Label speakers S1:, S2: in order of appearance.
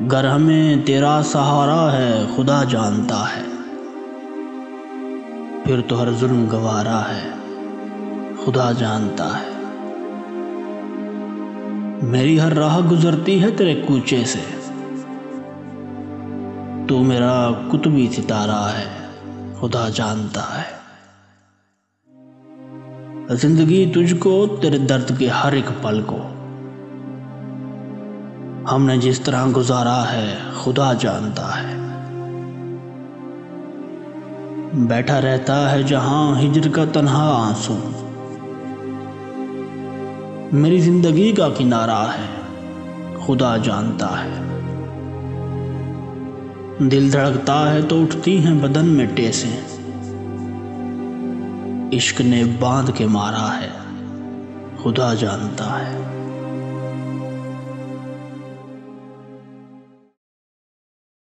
S1: गर हमें तेरा सहारा है खुदा जानता है, फिर तो हर जुल्म गवारा है खुदा जानता है। मेरी हर राह गुजरती है तेरे कूचे से, तू मेरा कुतुबी सितारा है खुदा जानता है। जिंदगी तुझको तेरे दर्द के हर एक पल को हमने जिस तरह गुजारा है खुदा जानता है। बैठा रहता है जहां हिजर का तन्हा आंसू, मेरी जिंदगी का किनारा है खुदा जानता है। दिल धड़कता है तो उठती हैं बदन में टेसें, इश्क ने बांध के मारा है खुदा जानता है।